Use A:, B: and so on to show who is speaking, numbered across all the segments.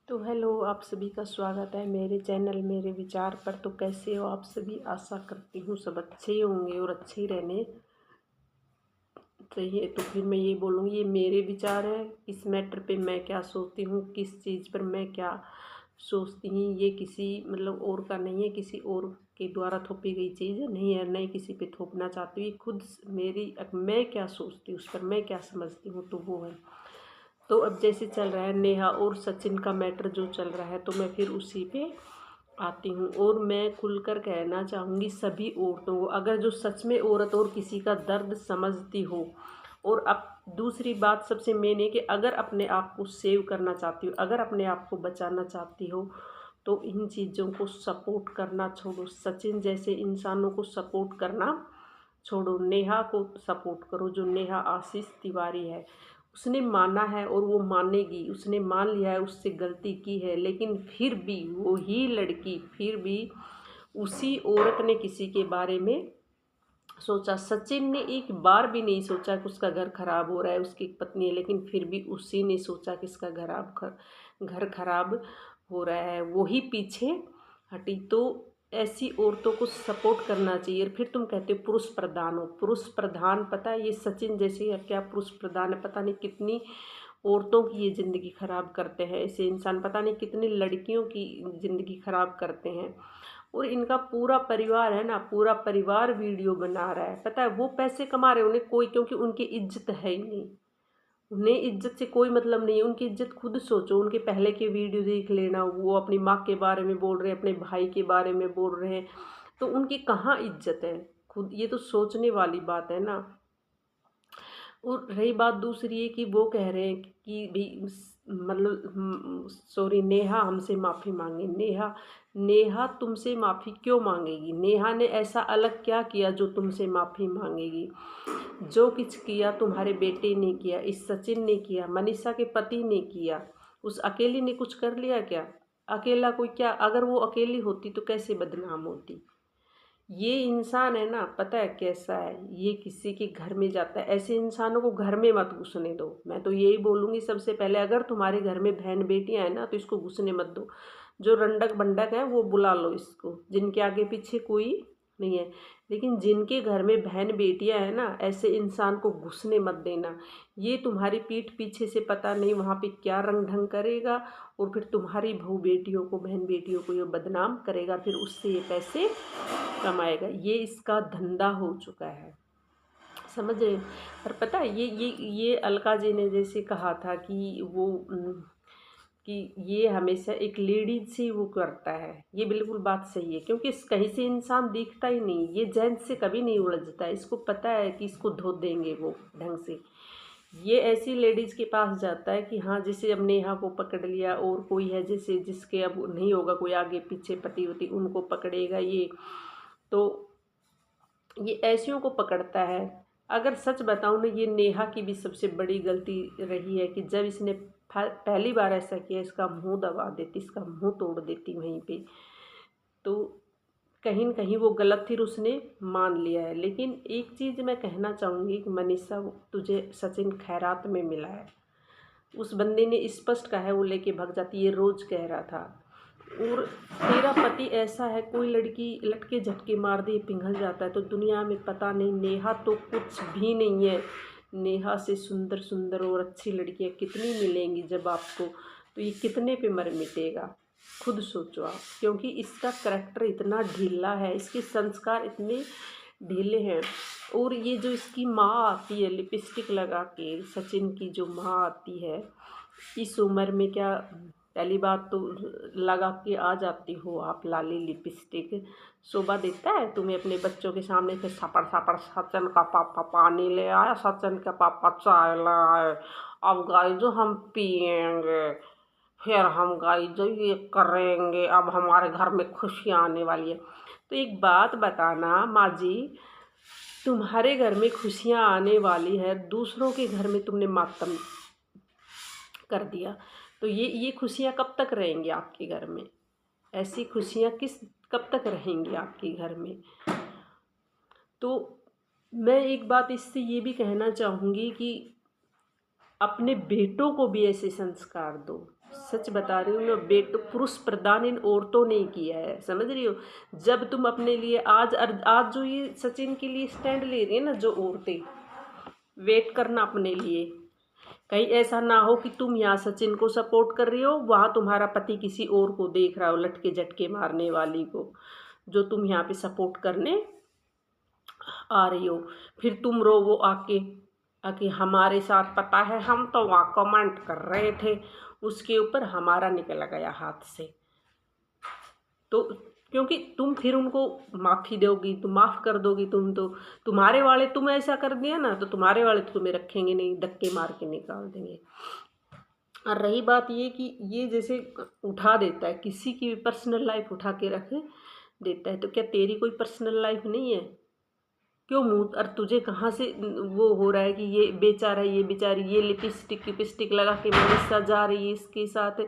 A: तो हेलो, आप सभी का स्वागत है मेरे चैनल मेरे विचार पर। तो कैसे हो आप सभी? आशा करती हूँ सब अच्छे ही होंगे और अच्छे ही रहने चाहिए। तो फिर मैं ये बोलूँगी, ये मेरे विचार हैं। इस मैटर पे मैं क्या सोचती हूँ, किस चीज़ पर मैं क्या सोचती हूँ, ये किसी मतलब और का नहीं है, किसी और के द्वारा थोपी गई चीज़ नहीं है, नहीं किसी पे थोपना चाहती हूँ। ये खुद मेरी मैं क्या सोचती हूँ, उस पर मैं क्या समझती हूँ, तो वो है। तो अब जैसे चल रहा है नेहा और सचिन का मैटर जो चल रहा है, तो मैं फिर उसी पे आती हूँ। और मैं खुलकर कहना चाहूँगी सभी औरतों को, अगर जो सच में औरत और किसी का दर्द समझती हो, और अब दूसरी बात सबसे मेन है कि अगर अपने आप को सेव करना चाहती हो, अगर अपने आप को बचाना चाहती हो, तो इन चीज़ों को सपोर्ट करना छोड़ो। सचिन जैसे इंसानों को सपोर्ट करना छोड़ो, नेहा को सपोर्ट करो। जो नेहा आशीष तिवारी है, उसने माना है और वो मानेगी, उसने मान लिया है उससे गलती की है, लेकिन फिर भी वो ही लड़की, फिर भी उसी औरत ने किसी के बारे में सोचा। सचिन ने एक बार भी नहीं सोचा कि उसका घर खराब हो रहा है, उसकी एक पत्नी है, लेकिन फिर भी उसी ने सोचा कि इसका घर खराब हो रहा है, वो ही पीछे हटी। तो ऐसी औरतों को सपोर्ट करना चाहिए। और फिर तुम कहते हो पुरुष प्रधान हो, पुरुष प्रधान, पता है ये सचिन जैसे या क्या पुरुष प्रधान है? पता नहीं कितनी औरतों की ये ज़िंदगी ख़राब करते हैं ऐसे इंसान, पता नहीं कितनी लड़कियों की ज़िंदगी ख़राब करते हैं। और इनका पूरा परिवार है ना, पूरा परिवार वीडियो बना रहा है, पता है वो पैसे कमा रहे हैं, उन्हें कोई, क्योंकि उनकी इज्जत है ही नहीं, उन्हें इज्जत से कोई मतलब नहीं है। उनकी इज्जत खुद सोचो, उनके पहले के वीडियो देख लेना, वो अपनी माँ के बारे में बोल रहे हैं, अपने भाई के बारे में बोल रहे हैं, तो उनकी कहाँ इज्जत है? खुद ये तो सोचने वाली बात है ना। और रही बात दूसरी है कि वो कह रहे हैं कि भाई मतलब सॉरी, नेहा हमसे माफ़ी मांगे। नेहा नेहा तुमसे माफ़ी क्यों मांगेगी? नेहा ने ऐसा अलग क्या किया जो तुमसे माफ़ी मांगेगी? जो कुछ किया तुम्हारे बेटे ने किया, इस सचिन ने किया, मनीषा के पति ने किया, उस अकेली ने कुछ कर लिया क्या? अकेला कोई क्या, अगर वो अकेली होती तो कैसे बदनाम होती? ये इंसान है ना, पता है कैसा है, ये किसी के घर में जाता है, ऐसे इंसानों को घर में मत घुसने दो। मैं तो यही बोलूँगी सबसे पहले, अगर तुम्हारे घर में बहन बेटियां हैं ना, तो इसको घुसने मत दो। जो रंडक बंडक है वो बुला लो इसको, जिनके आगे पीछे कोई नहीं है। लेकिन जिनके घर में बहन बेटियां हैं ना, ऐसे इंसान को घुसने मत देना। ये तुम्हारी पीठ पीछे से पता नहीं वहाँ पे क्या रंग ढंग करेगा, और फिर तुम्हारी बहू बेटियों को, बहन बेटियों को ये बदनाम करेगा, फिर उससे ये पैसे कमाएगा। ये इसका धंधा हो चुका है, समझ रहे? और पता है ये अलका जी ने जैसे कहा था कि वो कि ये हमेशा एक लेडीज से वो करता है, ये बिल्कुल बात सही है, क्योंकि कहीं से इंसान दिखता ही नहीं, ये जेंट्स से कभी नहीं उलझता है, इसको पता है कि इसको धो देंगे वो ढंग से। ये ऐसी लेडीज़ के पास जाता है कि हाँ, जैसे अब नेहा को पकड़ लिया, और कोई है जैसे जिसके अब नहीं होगा कोई आगे पीछे पति होती, उनको पकड़ेगा ये। तो ये ऐसियों को पकड़ता है। अगर सच बताऊँ ना, ये नेहा की भी सबसे बड़ी गलती रही है कि जब इसने पहली बार ऐसा किया, इसका मुंह दबा देती, इसका मुंह तोड़ देती वहीं पे। तो कहीं न कहीं वो गलत थी, उसने मान लिया है। लेकिन एक चीज़ मैं कहना चाहूँगी कि मनीषा, तुझे सचिन खैरात में मिला है, उस बंदे ने स्पष्ट कहा है, वो लेके भाग जाती, ये रोज़ कह रहा था। और तेरा पति ऐसा है, कोई लड़की लटके झटके मार दे पिघल जाता है, तो दुनिया में पता नहीं, नेहा तो कुछ भी नहीं है। नेहा से सुंदर सुंदर और अच्छी लड़कियां कितनी मिलेंगी जब आपको, तो ये कितने पे मर मिटेगा? खुद सोचो आप, क्योंकि इसका करैक्टर इतना ढीला है, इसके संस्कार इतने ढीले हैं। और ये जो इसकी माँ आती है लिपस्टिक लगा के, सचिन की जो माँ आती है इस उम्र में, क्या पहली बात तो लगा के आ जाती हो आप लाली लिपस्टिक, शोभा देता है तुम्हें अपने बच्चों के सामने से सपड़ सपड़ सचिन का पापा पानी ले आया, सचिन का पापा चाय ले आए, अब गाइस जो हम पिएंगे, फिर हम गाइस जो ये करेंगे, अब हमारे घर में खुशियाँ आने वाली है। तो एक बात बताना माँ जी, तुम्हारे घर में खुशियाँ आने वाली है, दूसरों के घर में तुमने मातम कर दिया, तो ये खुशियाँ कब तक रहेंगी आपके घर में? ऐसी खुशियाँ कब तक रहेंगी आपके घर में? तो मैं एक बात इससे ये भी कहना चाहूँगी कि अपने बेटों को भी ऐसे संस्कार दो। सच बता रही हूँ ना बेटो, पुरुष प्रधान इन औरतों ने ही किया है, समझ रही हो। जब तुम अपने लिए आज जो ये सचिन के लिए स्टैंड ले रही है ना जो औरतें, वेट करना अपने लिए, कहीं ऐसा ना हो कि तुम यहाँ सचिन को सपोर्ट कर रही हो, वहाँ तुम्हारा पति किसी और को देख रहा हो, लटके झटके मारने वाली को, जो तुम यहाँ पे सपोर्ट करने आ रही हो। फिर तुम रो वो आके आके हमारे साथ, पता है हम तो वहाँ कमेंट कर रहे थे, उसके ऊपर हमारा निकल गया हाथ से। तो क्योंकि तुम फिर उनको माफ़ी दोगी, तुम माफ़ कर दोगी, तुम तो तुम्हारे वाले, तुम ऐसा कर दिया ना तो तुम्हारे वाले तो तुम्हें रखेंगे नहीं, धक्के मार के निकाल देंगे। और रही बात ये कि ये जैसे उठा देता है, किसी की भी पर्सनल लाइफ उठा के रख देता है, तो क्या तेरी कोई पर्सनल लाइफ नहीं है? क्यों मुँह, और तुझे कहाँ से वो हो रहा है कि ये बेचारा, ये बेचारी, ये लिपस्टिक लिपस्टिक लगा के मनीषा जा रही है इसके साथ।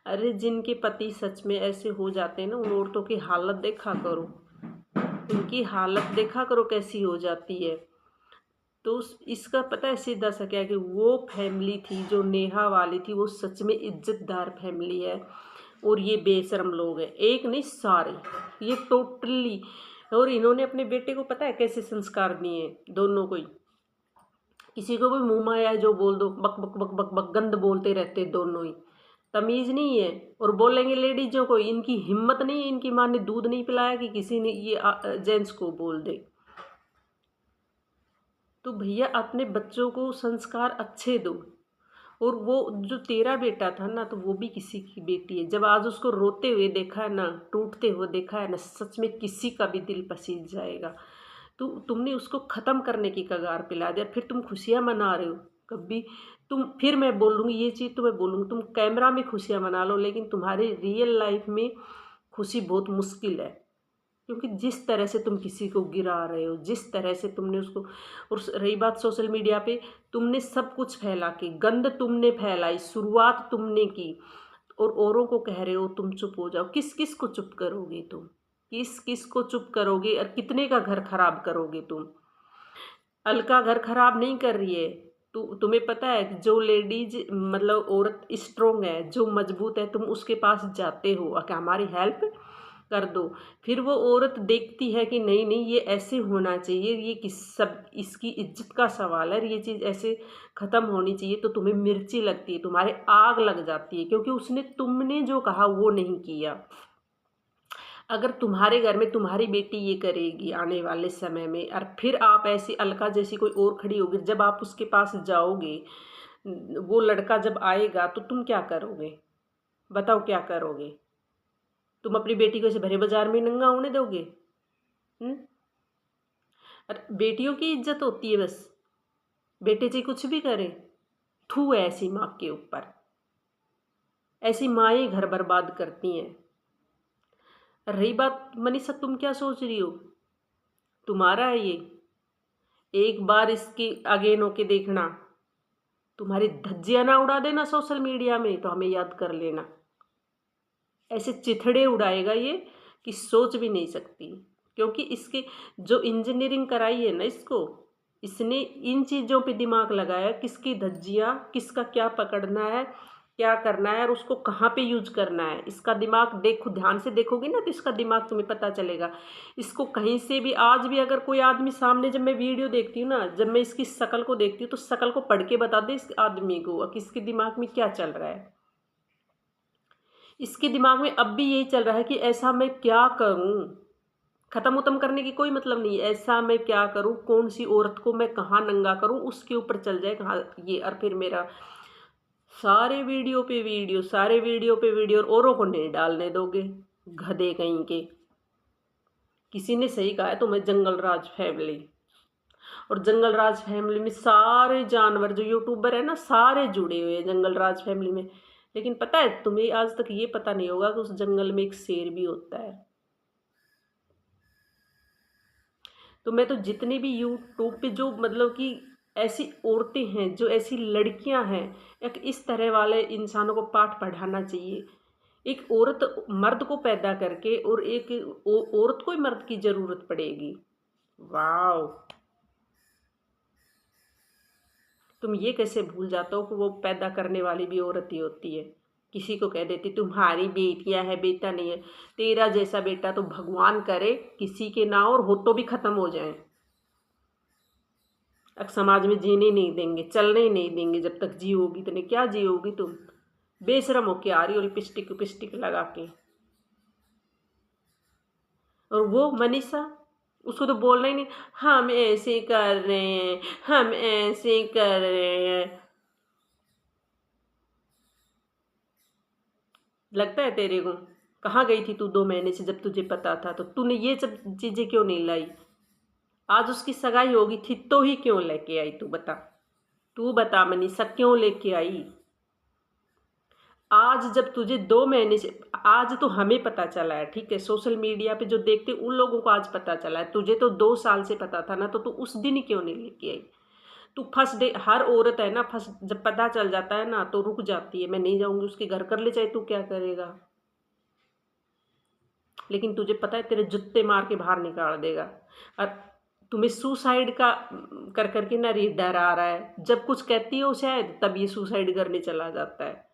A: अरे जिनके पति सच में ऐसे हो जाते हैं ना, उन औरतों की हालत देखा करो, उनकी हालत देखा करो कैसी हो जाती है। तो इसका पता है सीधा सा क्या है कि वो फैमिली थी जो नेहा वाली थी, वो सच में इज्जतदार फैमिली है, और ये बेशरम लोग हैं, एक नहीं सारे, ये टोटली। और इन्होंने अपने बेटे को पता है कैसे संस्कार दिए, दोनों को ही। किसी को भी मुँह माया है जो बोल दो, बक बक बक बक बक गंद बोलते रहते दोनों ही, तमीज़ नहीं है। और बोलेंगे लेडीजों को, इनकी हिम्मत नहीं है, इनकी माँ ने दूध नहीं पिलाया कि किसी ने ये जेंट्स को बोल दे। तो भैया अपने बच्चों को संस्कार अच्छे दो। और वो जो तेरा बेटा था ना, तो वो भी किसी की बेटी है। जब आज उसको रोते हुए देखा है ना, टूटते हुए देखा है ना, सच में किसी का भी दिल पसीज जाएगा। तो तुमने उसको ख़त्म करने की कगार पिला दिया, फिर तुम खुशियाँ मना रहे हो। कभी तुम, फिर मैं बोलूँगी ये चीज़, तो मैं बोलूँगी तुम कैमरा में खुशियाँ मना लो, लेकिन तुम्हारे रियल लाइफ में खुशी बहुत मुश्किल है। क्योंकि जिस तरह से तुम किसी को गिरा रहे हो, जिस तरह से तुमने उसको, और रही बात सोशल मीडिया पे, तुमने सब कुछ फैला के, गंद तुमने फैलाई, शुरुआत तुमने की, और औरों को कह रहे हो तुम चुप हो जाओ। किस किस को चुप करोगे तुम? किस किस को चुप करोगे? और कितने का घर खराब करोगे तुम? अलका घर खराब नहीं कर रही है। तुम्हें पता है जो लेडीज, मतलब औरत स्ट्रोंग है, जो मजबूत है, तुम उसके पास जाते हो कि हमारी हेल्प कर दो। फिर वो औरत देखती है कि नहीं नहीं, ये ऐसे होना चाहिए, ये किस सब इसकी इज्जत का सवाल है, ये चीज़ ऐसे ख़त्म होनी चाहिए, तो तुम्हें मिर्ची लगती है, तुम्हारे आग लग जाती है, क्योंकि उसने तुमने जो कहा वो नहीं किया। अगर तुम्हारे घर में तुम्हारी बेटी ये करेगी आने वाले समय में, और फिर आप ऐसी अलका जैसी कोई और खड़ी होगी, जब आप उसके पास जाओगे, वो लड़का जब आएगा तो तुम क्या करोगे? बताओ क्या करोगे? तुम अपनी बेटी को ऐसे भरे बाजार में नंगा होने दोगे? हम्म? अरे बेटियों की इज्जत होती है बस, बेटे चाहे कुछ भी करे। थू है ऐसी माँ के ऊपर, ऐसी माएँ घर बर्बाद करती हैं। रही बात मनीषा, तुम क्या सोच रही हो? तुम्हारा है ये, एक बार इसके अगेन होके देखना, तुम्हारी धज्जियां ना उड़ा देना सोशल मीडिया में, तो हमें याद कर लेना। ऐसे चिथड़े उड़ाएगा ये कि सोच भी नहीं सकती। क्योंकि इसके जो इंजीनियरिंग कराई है ना इसको, इसने इन चीज़ों पे दिमाग लगाया, किसकी धज्जियाँ, किसका क्या पकड़ना है, क्या करना है, और उसको कहाँ पे यूज करना है। इसका दिमाग देखो, ध्यान से देखोगे ना तो इसका दिमाग तुम्हें पता चलेगा। इसको कहीं से भी, आज भी अगर कोई आदमी सामने, जब मैं वीडियो देखती हूँ ना, जब मैं इसकी शक्ल को देखती हूँ, तो शक्ल को पढ़ के बता दे इस आदमी को कि इसके दिमाग में क्या चल रहा है। इसके दिमाग में अब भी यही चल रहा है कि ऐसा मैं क्या करूं। ख़त्म उतम करने की कोई मतलब नहीं है, ऐसा मैं क्या करूं, कौन सी औरत को मैं कहाँ नंगा करूं, उसके ऊपर चल जाए कहाँ ये। और फिर मेरा सारे वीडियो पे वीडियो, सारे वीडियो पे वीडियो, और औरों को नहीं डालने दोगे, गधे कहीं के। किसी ने सही कहा है, तो मैं जंगल राज फैमिली, और जंगल राज फैमिली में सारे जानवर जो यूट्यूबर है ना, सारे जुड़े हुए हैं जंगल राज फैमिली में। लेकिन पता है तुम्हें, आज तक ये पता नहीं होगा कि उस जंगल में एक शेर भी होता है। तो मैं तो जितने भी यूट्यूब पे जो, मतलब कि ऐसी औरतें हैं, जो ऐसी लड़कियां हैं, एक इस तरह वाले इंसानों को पाठ पढ़ाना चाहिए। एक औरत मर्द को पैदा करके, और एक औरत को ही मर्द की ज़रूरत पड़ेगी। वाह, तुम ये कैसे भूल जाते हो कि वो पैदा करने वाली भी औरत ही होती है, किसी को कह देती तुम्हारी बेटियां है, बेटा नहीं है। तेरा जैसा बेटा तो भगवान करे किसी के ना हो, और हो तो भी खत्म हो जाए। अब समाज में जीने नहीं देंगे, चलने ही नहीं देंगे। जब तक जियोगी तो नहीं, क्या जियोगी तुम? बेशरम होके आ रही हो लिपस्टिक पिस्टिक लगा के। और वो मनीषा, उसको तो बोलना ही नहीं, हम ऐसे कर रहे हैं, हम ऐसे कर रहे हैं। लगता है तेरे को? कहाँ गई थी तू 2 महीने से? जब तुझे पता था तो तूने ये सब चीजें क्यों नहीं लाई? आज उसकी सगाई होगी थी तो ही क्यों लेके आई? तू बता, तू बता मनीषा, क्यों लेके आई? आज जब तुझे 2 महीने से, आज तो हमें पता चला है, ठीक है, सोशल मीडिया पे जो देखते उन लोगों को आज पता चला है। तुझे तो 2 साल से पता था ना, तो तू उस दिन ही क्यों नहीं लेके आई? तू फर्स्ट डे, हर औरत है ना, फर्स्ट जब पता चल जाता है ना तो रुक जाती है, मैं नहीं जाऊंगी उसके घर, कर ले चाहे तू क्या करेगा। लेकिन तुझे पता है तेरे जूते मार के बाहर निकाल देगा। और तुम्हें सुसाइड का कर करके ना डर आ रहा है। जब कुछ कहती हो शायद तब ये सुसाइड करने चला जाता है।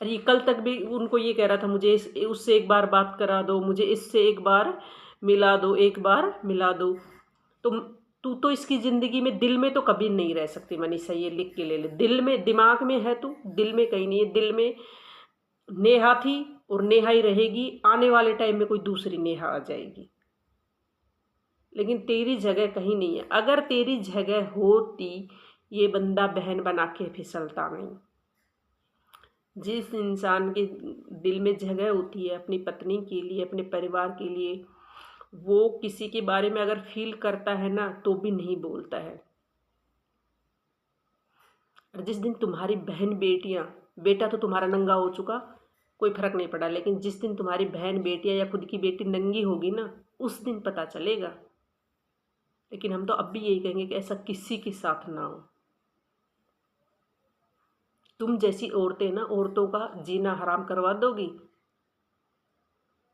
A: और ये कल तक भी उनको ये कह रहा था, मुझे उससे एक बार बात करा दो, मुझे इससे एक बार मिला दो, एक बार मिला दो। तुम तू तो इसकी ज़िंदगी में दिल में तो कभी नहीं रह सकती मनीषा, ये लिख के ले ले। दिल में, दिमाग में है तू, दिल में कहीं नहीं है। दिल में नेहा थी और नेहा ही रहेगी। आने वाले टाइम में कोई दूसरी नेहा आ जाएगी, लेकिन तेरी जगह कहीं नहीं है। अगर तेरी जगह होती, ये बंदा बहन बना के फिसलता नहीं। जिस इंसान के दिल में जगह होती है अपनी पत्नी के लिए, अपने परिवार के लिए, वो किसी के बारे में अगर फील करता है ना तो भी नहीं बोलता है। और जिस दिन तुम्हारी बहन बेटियां, बेटा तो तुम्हारा नंगा हो चुका, कोई फर्क नहीं पड़ा, लेकिन जिस दिन तुम्हारी बहन बेटियां या खुद की बेटी नंगी होगी ना, उस दिन पता चलेगा। लेकिन हम तो अब भी यही कहेंगे कि ऐसा किसी के साथ ना हो। तुम जैसी औरतें ना, औरतों का जीना हराम करवा दोगी।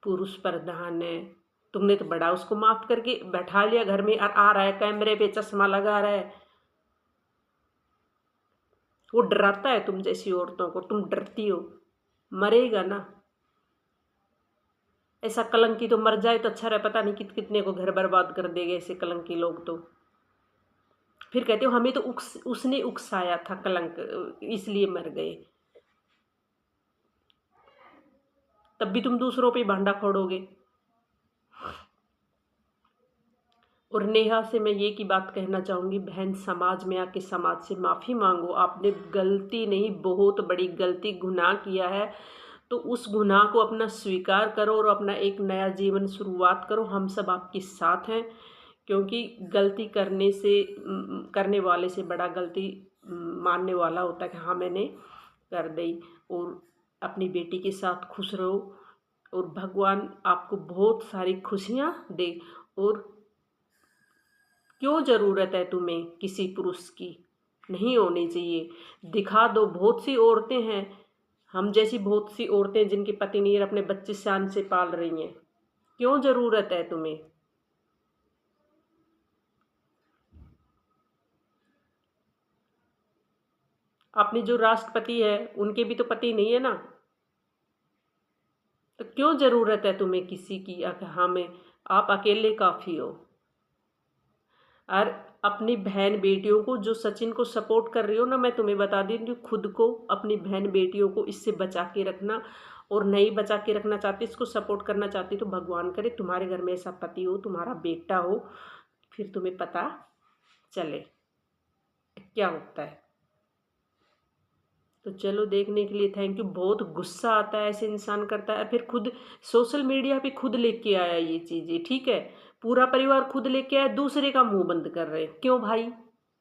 A: पुरुष प्रधान है, तुमने तो बड़ा उसको माफ करके बैठा लिया घर में, और आ रहा है कैमरे पे चश्मा लगा रहा है। वो डराता है तुम जैसी औरतों को, तुम डरती हो। मरेगा ना, ऐसा कलंकी तो मर जाए तो अच्छा रहे। पता नहीं कितने को घर बर्बाद कर देंगे ऐसे कलंकी लोग। तो फिर कहते हो हमें तो उसने उकसाया था कलंक, इसलिए मर गए। तब भी तुम दूसरों पे भांडा फोड़ोगे। और नेहा से मैं ये की बात कहना चाहूँगी, बहन समाज में आके समाज से माफ़ी मांगो। आपने गलती नहीं, बहुत बड़ी गलती, गुनाह किया है, तो उस गुनाह को अपना स्वीकार करो और अपना एक नया जीवन शुरुआत करो। हम सब आपके साथ हैं, क्योंकि गलती करने वाले से बड़ा गलती मानने वाला होता है कि हाँ मैंने कर दी। और अपनी बेटी के साथ खुश रहो, और भगवान आपको बहुत सारी खुशियाँ दे। और क्यों ज़रूरत है तुम्हें किसी पुरुष की? नहीं होनी चाहिए। दिखा दो, बहुत सी औरतें हैं, हम जैसी बहुत सी औरतें जिनके पति नहीं अपने बच्चे शान से पाल रही हैं। क्यों ज़रूरत है तुम्हें? अपने जो राष्ट्रपति है उनके भी तो पति नहीं है ना, तो क्यों ज़रूरत है तुम्हें किसी की? हाँ मैं, आप अकेले काफ़ी हो। और अपनी बहन बेटियों को, जो सचिन को सपोर्ट कर रही हो ना, मैं तुम्हें बता दी हूँ, खुद को, अपनी बहन बेटियों को इससे बचा के रखना। और नहीं बचा के रखना चाहती, इसको सपोर्ट करना चाहती, तो भगवान करे तुम्हारे घर में ऐसा पति हो, तुम्हारा बेटा हो, फिर तुम्हें पता चले क्या होता है। तो चलो, देखने के लिए थैंक यू। बहुत गुस्सा आता है ऐसे इंसान करता है, फिर खुद सोशल मीडिया पे खुद लेके आया ये चीज़ें, ठीक है, पूरा परिवार खुद लेके आया, दूसरे का मुंह बंद कर रहे हैं। क्यों भाई?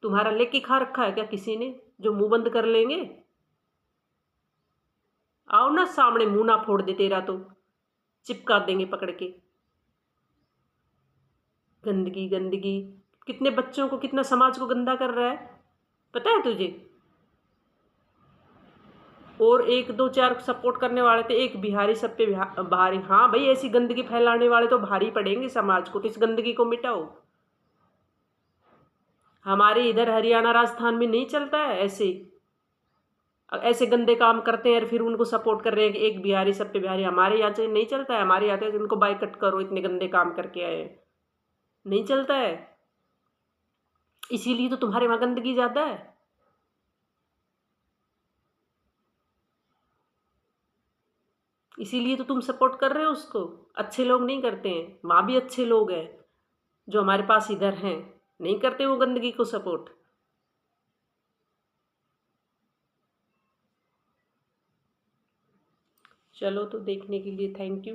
A: तुम्हारा लेके खा रखा है क्या किसी ने जो मुंह बंद कर लेंगे? आओ ना सामने, मुंह ना फोड़ दे तेरा तो चिपका देंगे पकड़ के। गंदगी गंदगी, कितने बच्चों को, कितना समाज को गंदा कर रहा है, पता है तुझे? और 1 2 4 सपोर्ट करने वाले थे, एक बिहारी सब पे भारी। हाँ भाई, ऐसी गंदगी फैलाने वाले तो भारी पड़ेंगे समाज को, तो इस गंदगी को मिटाओ। हमारे इधर हरियाणा राजस्थान में नहीं चलता है ऐसे। ऐसे गंदे काम करते हैं और फिर उनको सपोर्ट कर रहे हैं कि एक बिहारी सब पे बिहारी। हमारे यहाँ से नहीं चलता है, हमारे यहाँ से इनको बाइकआउट करो, इतने गंदे काम करके आए हैं, नहीं चलता है। इसीलिए तो तुम्हारे वहाँ गंदगी ज़्यादा है। इसीलिए तो तुम सपोर्ट कर रहे हो उसको। अच्छे लोग नहीं करते हैं, वहाँ भी अच्छे लोग हैं जो हमारे पास इधर हैं, नहीं करते वो गंदगी को सपोर्ट। चलो, तो देखने के लिए थैंक यू।